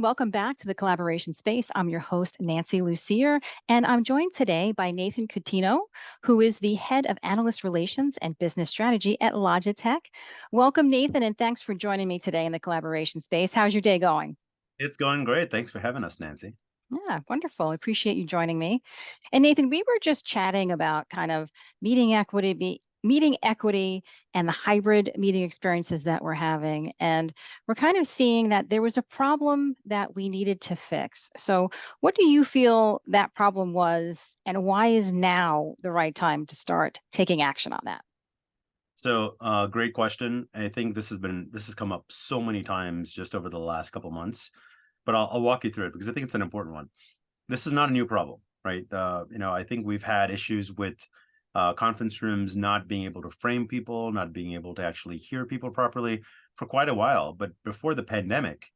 welcome back to the collaboration space. I'm your host, Nancy Lussier, and I'm joined today by Nathan Coutinho, who is the head of analyst relations and business strategy at Logitech. Welcome, Nathan, and thanks for joining me today in the collaboration space. How's your day going? It's going great. Thanks for having us, Nancy. Yeah, wonderful. I appreciate you joining me. And Nathan, we were just chatting about kind of meeting equity and the hybrid meeting experiences that we're having. And we're kind of seeing that there was a problem that we needed to fix. So what do you feel that problem was, and why is now the right time to start taking action on that? So, great question. I think this has come up so many times just over the last couple months, but I'll walk you through it because I think it's an important one. This is not a new problem, right? I think we've had issues with conference rooms not being able to frame people, not being able to actually hear people properly for quite a while. But before the pandemic,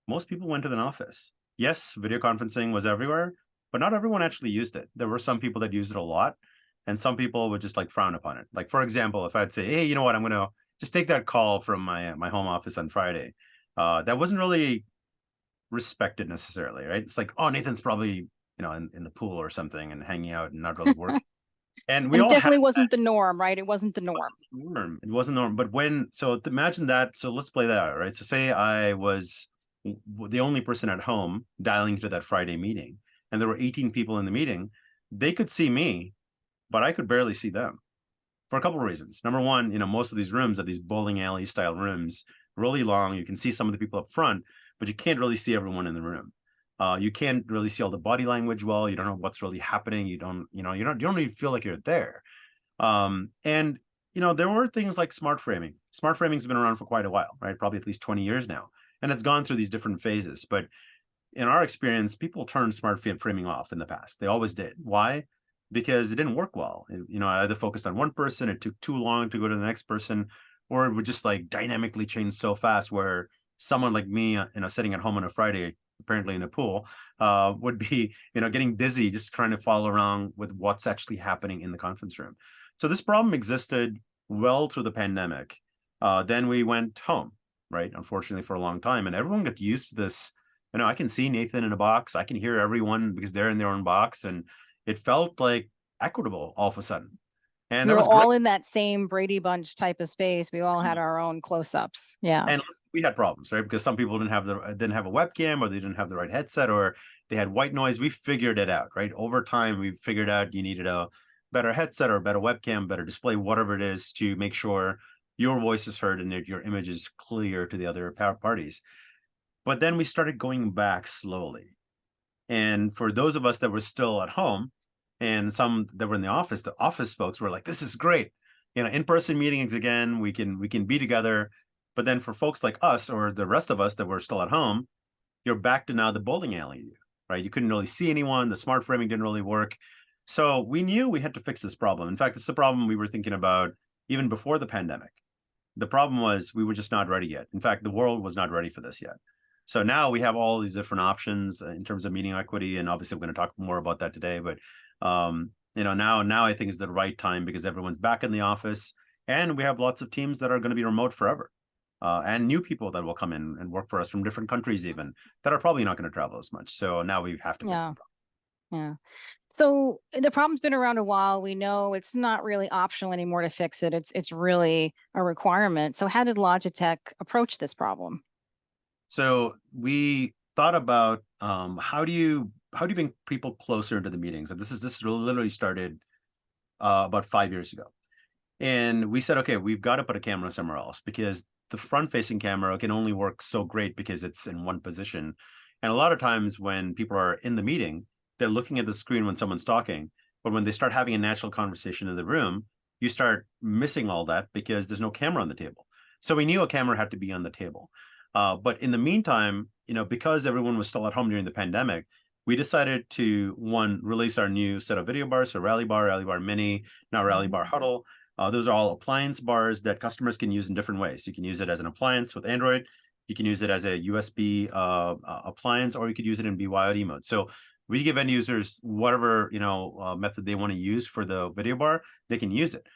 most people went to an office. Yes, video conferencing was everywhere, but not everyone actually used it. There were some people that used it a lot, and some people would just like frown upon it. Like for example, if I'd say, "Hey, you know what? I'm gonna just take that call from my home office on Friday," that wasn't really respected necessarily, right? It's like, "Oh, Nathan's probably in the pool or something and hanging out and not really working." And we And it all have definitely wasn't the norm, right? It wasn't the norm. wasn't the norm. It wasn't the norm. But imagine that. So let's play that out, right? So say I was the only person at home dialing to that Friday meeting, and there were 18 people in the meeting. They could see me, but I could barely see them for a couple of reasons. Number one, most of these rooms are these bowling alley style rooms, really long. You can see some of the people up front, but you can't really see everyone in the room. You can't really see all the body language well. You don't know what's really happening. You don't even feel like you're there. And there were things like smart framing. Smart framing's been around for quite a while, right? Probably at least 20 years now. And it's gone through these different phases. But in our experience, people turned smart framing off in the past. They always did. Why? Because it didn't work well. I either focused on one person, it took too long to go to the next person, or it would just like dynamically change so fast where someone like me, sitting at home on a Friday, apparently in a pool, would be, getting dizzy just trying to follow around with what's actually happening in the conference room. So this problem existed well through the pandemic. Then we went home, right? Unfortunately, for a long time, and everyone got used to this. I can see Nathan in a box. I can hear everyone because they're in their own box, and it felt like equitable all of a sudden, and We that were was great. all in that same Brady Bunch type of space. We all had our own close-ups. Yeah. And listen, we had problems, right? Because some people didn't have a webcam, or they didn't have the right headset, or they had white noise. We figured it out, right? Over time, we figured out you needed a better headset or a better webcam, better display, whatever it is, to make sure your voice is heard and that your image is clear to the other parties. But then we started going back slowly. And for those of us that were still at home and some that were in the office folks were like, "This is great. In-person meetings again, we can be together." But then for folks like us or the rest of us that were still at home, you're back to now the bowling alley, right? You couldn't really see anyone. The smart framing didn't really work. So we knew we had to fix this problem. In fact, it's the problem we were thinking about even before the pandemic. The problem was we were just not ready yet. In fact, the world was not ready for this yet. So now we have all these different options in terms of meeting equity, and obviously we're going to talk more about that today. But now I think is the right time because everyone's back in the office, and we have lots of teams that are going to be remote forever, and new people that will come in and work for us from different countries, even that are probably not going to travel as much. So now we have to fix Yeah. the problem. Yeah. So the problem's been around a while. We know it's not really optional anymore to fix it. It's really a requirement. So how did Logitech approach this problem? So we thought about how do you bring people closer into the meetings, and this literally started about 5 years ago. And we said, okay, we've got to put a camera somewhere else because the front facing camera can only work so great because it's in one position. And a lot of times when people are in the meeting, they're looking at the screen when someone's talking. But when they start having a natural conversation in the room, you start missing all that because there's no camera on the table. So we knew a camera had to be on the table. But in the meantime, because everyone was still at home during the pandemic, we decided to, one, release our new set of video bars, so Rally Bar Mini, now Rally Bar Huddle. Those are all appliance bars that customers can use in different ways. You can use it as an appliance with Android. You can use it as a USB appliance, or you could use it in BYOD mode. So we give end users whatever method they want to use for the video bar, they can use it.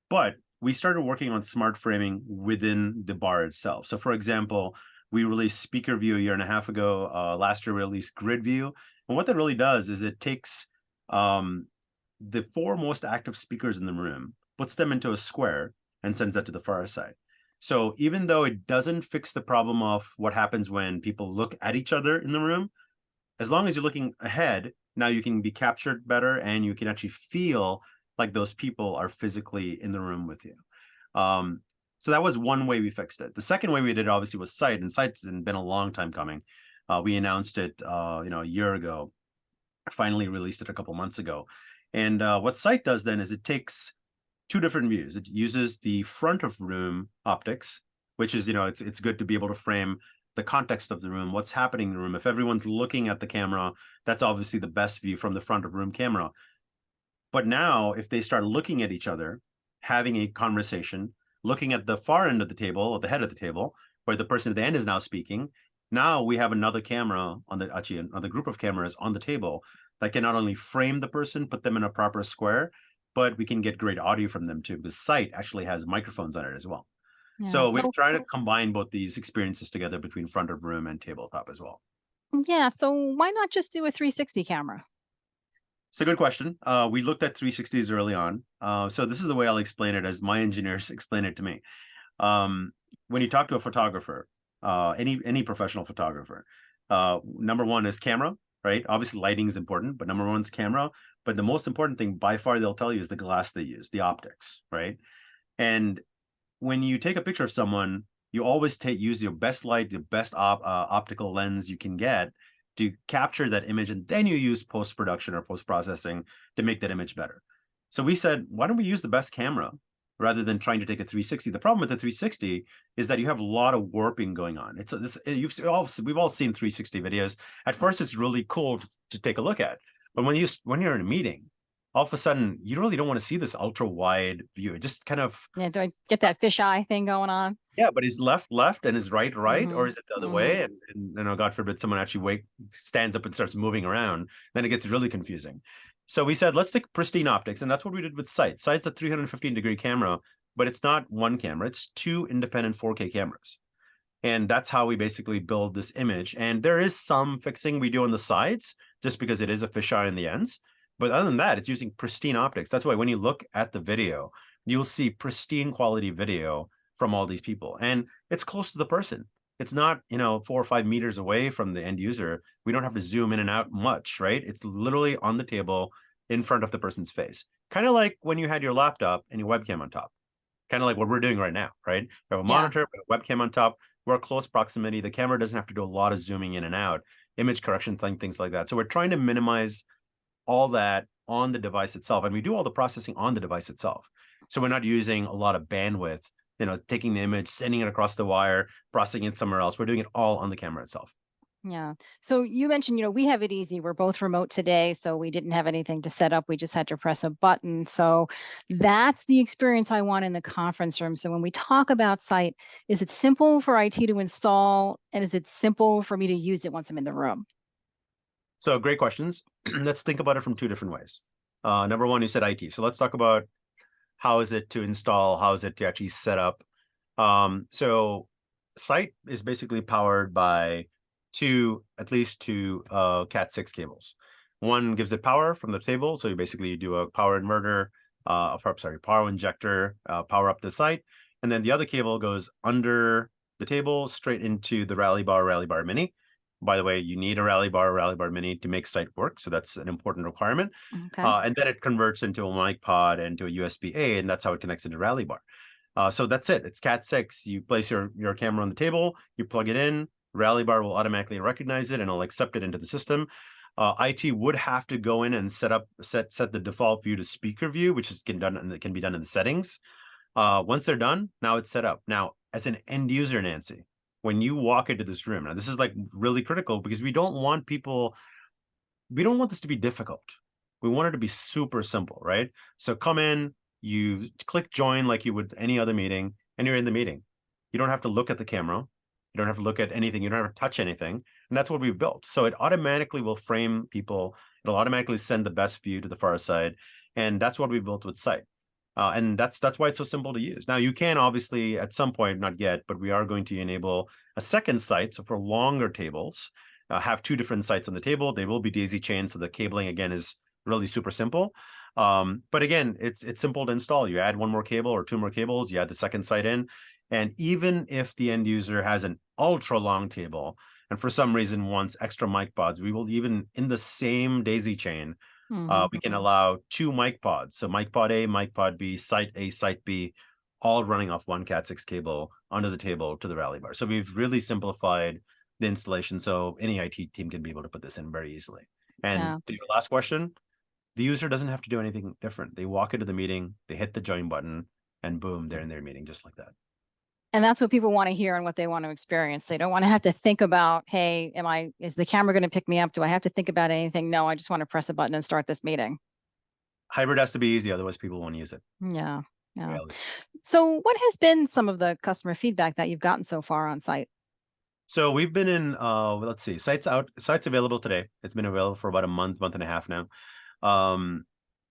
But we started working on smart framing within the bar itself. So, for example, We released Speaker View a year and a half ago. Last year we released Grid View. And what that really does is it takes the 4 most active speakers in the room, puts them into a square, and sends that to the far side. So even though it doesn't fix the problem of what happens when people look at each other in the room, as long as you're looking ahead, now you can be captured better and you can actually feel like those people are physically in the room with you. So that was one way we fixed it. The second way we did it obviously was Sight, and Sight's been a long time coming. We announced it, a year ago, finally released it a couple months ago. And what Sight does then is it takes 2 different views. It uses the front of room optics, which is, it's good to be able to frame the context of the room, what's happening in the room. If everyone's looking at the camera, that's obviously the best view from the front of room camera. But now if they start looking at each other, having a conversation, looking at the far end of the table, or the head of the table, where the person at the end is now speaking, now we have another camera on the group of cameras on the table that can not only frame the person, put them in a proper square, but we can get great audio from them too, because Sight actually has microphones on it as well. Yeah. So we've tried to combine both these experiences together between front of room and tabletop as well. Yeah. So why not just do a 360 camera? It's a good question. We looked at 360s early on. So this is the way I'll explain it as my engineers explain it to me. When you talk to a photographer, any professional photographer, number one is camera, right? Obviously lighting is important, but number one is camera. But the most important thing by far they'll tell you is the glass they use, the optics, right? And when you take a picture of someone, you always use your best light, the best optical lens you can get to capture that image, and then you use post-production or post-processing to make that image better. So we said, why don't we use the best camera rather than trying to take a 360? The problem with the 360 is that you have a lot of warping going on. We've all seen 360 videos. At first, it's really cool to take a look at, but when you're in a meeting, all of a sudden you really don't want to see this ultra wide view. It just kind of, Yeah. Do I get that fisheye thing going on? yeah, but is left and is right, or Mm-hmm. is it the other Mm-hmm. way? And God forbid someone actually stands up and starts moving around, then it gets really confusing. So we said, let's take pristine optics, and that's what we did with Sight. Sight's a 315-degree camera, but it's not one camera, it's 2 independent 4K cameras. And that's how we basically build this image. And there is some fixing we do on the sides, just because it is a fisheye in the ends. But other than that, it's using pristine optics. That's why when you look at the video, you'll see pristine quality video from all these people. And it's close to the person. It's not, 4 or 5 meters away from the end user. We don't have to zoom in and out much, right? It's literally on the table in front of the person's face. Kind of like when you had your laptop and your webcam on top. Kind of like what we're doing right now, right? We have a monitor, a webcam on top. We're at close proximity. The camera doesn't have to do a lot of zooming in and out, image correction, things like that. So we're trying to minimize all that on the device itself. And we do all the processing on the device itself. So we're not using a lot of bandwidth, taking the image, sending it across the wire, processing it somewhere else. We're doing it all on the camera itself. Yeah. So you mentioned, we have it easy. We're both remote today, so we didn't have anything to set up. We just had to press a button. So that's the experience I want in the conference room. So when we talk about Sight, is it simple for IT to install, and is it simple for me to use it once I'm in the room? So great questions. Let's think about it from 2 different ways. Number one, you said IT. So let's talk about how is it to install, how is it to actually set up. So Sight is basically powered by at least two Cat6 cables. One gives it power from the table. So you do a power inverter, power injector, power up the Sight. And then the other cable goes under the table straight into the Rally Bar Mini. By the way, you need a Rally Bar Mini to make Sight work. So that's an important requirement. Okay. And then it converts into a mic pod and to a USB-A, and that's how it connects into Rally Bar. So that's it. It's Cat6. You place your camera on the table, you plug it in, Rally Bar will automatically recognize it and it'll accept it into the system. IT would have to go in and set the default view to speaker view, which can be done in the settings. Once they're done, now it's set up. Now, as an end user, Nancy, when you walk into this room, now this is like really critical because we don't want this to be difficult. We want it to be super simple, right? So come in, you click join like you would any other meeting, and you're in the meeting. You don't have to look at the camera. You don't have to look at anything. You don't have to touch anything. And that's what we've built. So it automatically will frame people. It'll automatically send the best view to the far side. And that's what we built with Sight. And that's why it's so simple to use. Now you can obviously at some point, not yet, but we are going to enable a second sight. So for longer tables, have two different sights on the table. They will be daisy chained, so the cabling again is really super simple. But again, it's simple to install. You add one more cable or two more cables, you add the second sight in. And even if the end user has an ultra long table and for some reason wants extra mic pods, we will even in the same daisy chain, we can allow two mic pods. So mic pod A, mic pod B, Sight A, Sight B, all running off one Cat6 cable under the table to the Rally Bar. So we've really simplified the installation so any IT team can be able to put this in very easily. And Yeah. to your last question, the user doesn't have to do anything different. They walk into the meeting, they hit the join button, and boom, they're in their meeting just like that. And that's what people want to hear and what they want to experience. They don't want to have to think about, hey, is the camera going to pick me up? Do I have to think about anything? No, I just want to press a button and start this meeting. Hybrid has to be easy, otherwise people won't use it. Yeah. Yeah. Really. So what has been some of the customer feedback that you've gotten so far on Sight? So we've been in, let's see, Sight's available today. It's been available for about a month and a half now.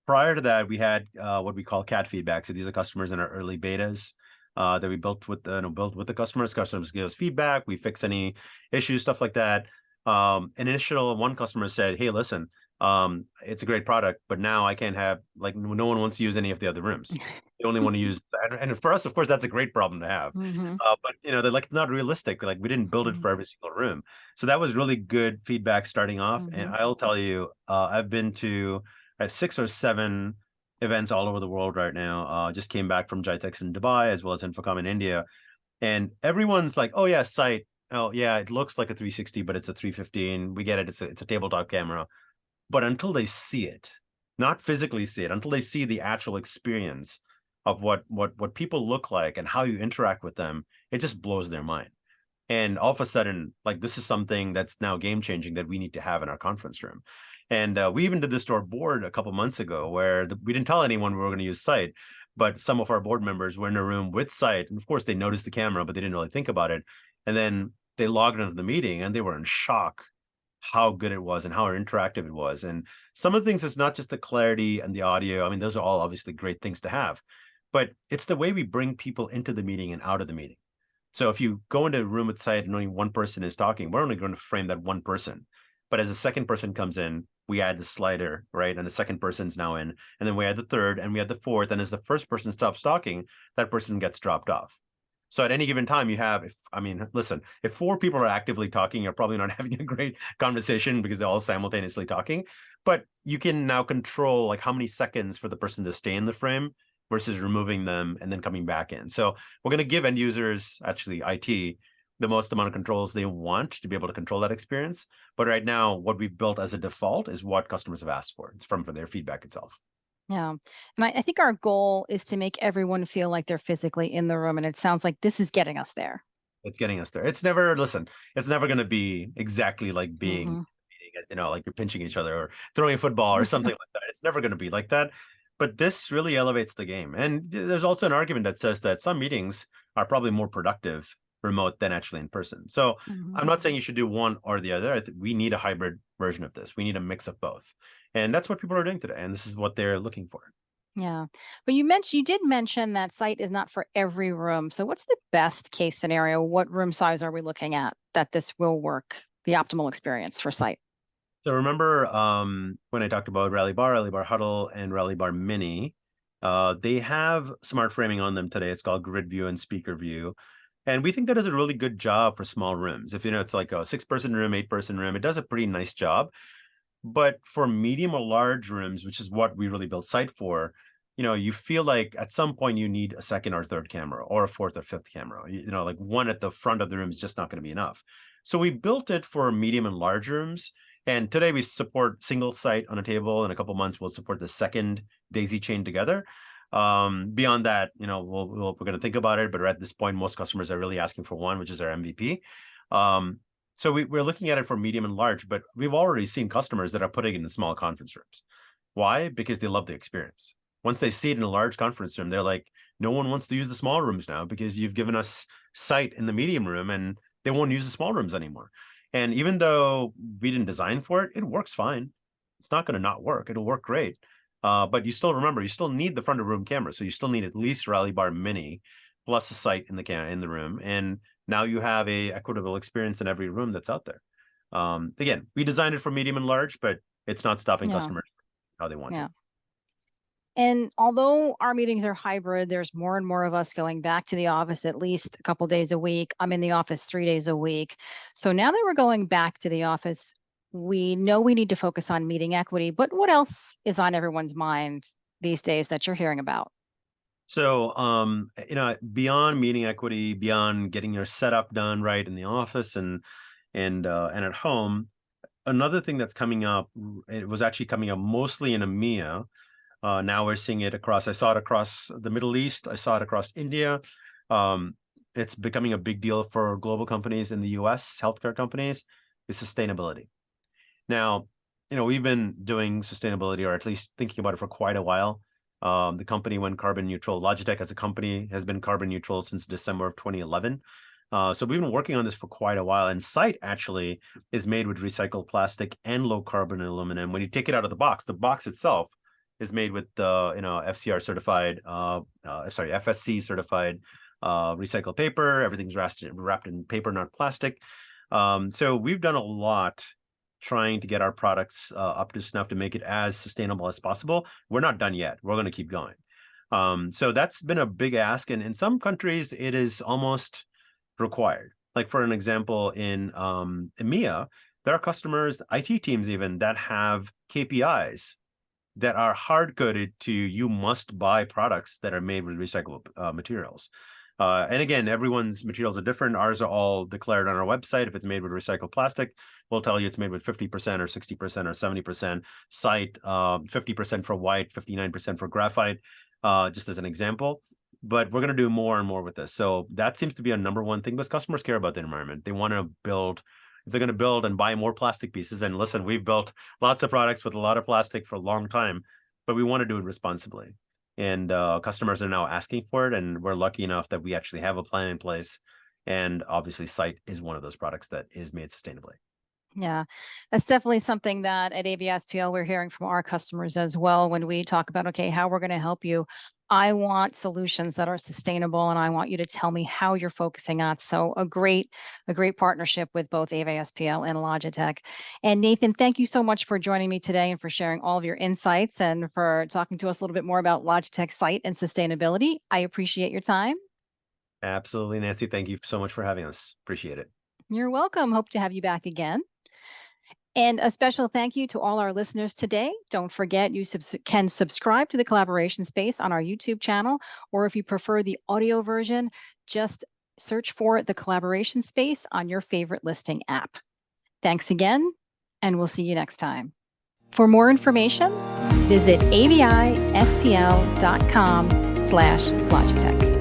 Prior to that, we had what we call CAT feedback. So these are customers in our early betas that we built with the customers. Customers give us feedback. We fix any issues, stuff like that. One customer said, "Hey, listen, it's a great product, but now I can't have no one wants to use any of the other rooms. They only want to use." And for us, of course, that's a great problem to have. But they're like, it's not realistic. Like we didn't build it for every single room. So that was really good feedback starting off. And I'll tell you, I've been to 6 or 7 events all over the world right now. Just came back from GITEX in Dubai as well as Infocom in India, and everyone's like, "Oh yeah, Sight. Oh yeah, it looks like a 360, but it's a 315. We get it. It's a tabletop camera." But until they see it, not physically see it, until they see the actual experience of what people look like and how you interact with them, it just blows their mind. And all of a sudden, like this is something that's now game changing that we need to have in our conference room. And we even did this to our board a couple months ago where we didn't tell anyone we were going to use Sight, but some of our board members were in a room with Sight. And of course, they noticed the camera, but they didn't really think about it. And then they logged into the meeting and they were in shock how good it was and how interactive it was. And some of the things, it's not just the clarity and the audio. I mean, those are all obviously great things to have, but it's the way we bring people into the meeting and out of the meeting. So if you go into a room with Sight and only one person is talking, we're only going to frame that one person. But as the second person comes in, we add the slider, right? And the second person's now in, and then we add the third and we add the fourth. And as the first person stops talking, that person gets dropped off. So at any given time you have, listen, if 4 people are actively talking, you're probably not having a great conversation because they're all simultaneously talking, but you can now control like how many seconds for the person to stay in the frame versus removing them and then coming back in. So we're going to give end users, actually IT, the most amount of controls they want to be able to control that experience. But right now, what we've built as a default is what customers have asked for. It's from their feedback itself. Yeah. And I think our goal is to make everyone feel like they're physically in the room. And it sounds like this is getting us there. It's getting us there. It's never going to be exactly like being, like you're pinching each other or throwing a football or something like that. It's never going to be like that. But this really elevates the game. And there's also an argument that says that some meetings are probably more productive remote than actually in person. So I'm not saying you should do one or the other. We need a hybrid version of this. We need a mix of both. And that's what people are doing today. And this is what they're looking for. Yeah. But you did mention that Sight is not for every room. So what's the best case scenario? What room size are we looking at that this will work, the optimal experience for Sight? So remember when I talked about Rally Bar Huddle, and Rally Bar Mini, they have smart framing on them today. It's called Grid View and Speaker View. And we think that does a really good job for small rooms. If it's like a 6-person room, 8-person room, it does a pretty nice job. But for medium or large rooms, which is what we really built Sight for, you feel like at some point you need a second or third camera or a fourth or fifth camera. Like one at the front of the room is just not going to be enough. So we built it for medium and large rooms. And today we support single Sight on a table. In a couple months, we'll support the second daisy chain together. Beyond that, we're going to think about it. But at this point, most customers are really asking for one, which is our MVP. So we're looking at it for medium and large, but we've already seen customers that are putting it in small conference rooms. Why? Because they love the experience. Once they see it in a large conference room, they're like, no one wants to use the small rooms now because you've given us Sight in the medium room and they won't use the small rooms anymore. And even though we didn't design for it, it works fine. It's not going to not work. It'll work great. But you still remember, you still need the front of room camera. So you still need at least Rally Bar Mini plus a sight in the room. And now you have a equitable experience in every room that's out there. Again, we designed it for medium and large, but it's not stopping customers how they want to. And although our meetings are hybrid, there's more and more of us going back to the office at least a couple days a week. I'm in the office 3 days a week. So now that we're going back to the office, we know we need to focus on meeting equity, but what else is on everyone's mind these days that you're hearing about? So, beyond meeting equity, beyond getting your setup done right in the office and at home, another thing that's coming up, it was actually coming up mostly in EMEA. Now we're seeing it across, I saw it across the Middle East. I saw it across India. It's becoming a big deal for global companies in the US, healthcare companies, is sustainability. Now, we've been doing sustainability, or at least thinking about it for quite a while. The company went carbon neutral. Logitech as a company has been carbon neutral since December of 2011. So we've been working on this for quite a while. And Sight actually is made with recycled plastic and low carbon aluminum. When you take it out of the box itself is made with FCR certified, FSC certified recycled paper. Everything's wrapped in paper, not plastic. So we've done a lot trying to get our products up to snuff to make it as sustainable as possible. We're not done yet. We're going to keep going. So that's been a big ask. And in some countries, it is almost required. Like for an example, in EMEA, there are customers, IT teams even, that have KPIs that are hard-coded to you must buy products that are made with recyclable materials. And again, everyone's materials are different. Ours are all declared on our website. If it's made with recycled plastic, we'll tell you it's made with 50% or 60% or 70%. Sight, 50% for white, 59% for graphite, just as an example. But we're going to do more and more with this. So that seems to be a number one thing, because customers care about the environment. They want to build, if they're going to build and buy more plastic pieces. And listen, we've built lots of products with a lot of plastic for a long time, but we want to do it responsibly. And customers are now asking for it. And we're lucky enough that we actually have a plan in place. And obviously, Sight is one of those products that is made sustainably. Yeah, that's definitely something that at AVI-SPL we're hearing from our customers as well when we talk about, okay, how we're going to help you. I want solutions that are sustainable, and I want you to tell me how you're focusing on. So a great partnership with both AVI-SPL and Logitech. And Nathan, thank you so much for joining me today and for sharing all of your insights and for talking to us a little bit more about Logitech Sight and sustainability. I appreciate your time. Absolutely, Nancy. Thank you so much for having us. Appreciate it. You're welcome. Hope to have you back again. And a special thank you to all our listeners today. Don't forget, you can subscribe to the Collaboration Space on our YouTube channel, or if you prefer the audio version, just search for the Collaboration Space on your favorite listing app. Thanks again, and we'll see you next time. For more information, visit avispl.com/Logitech.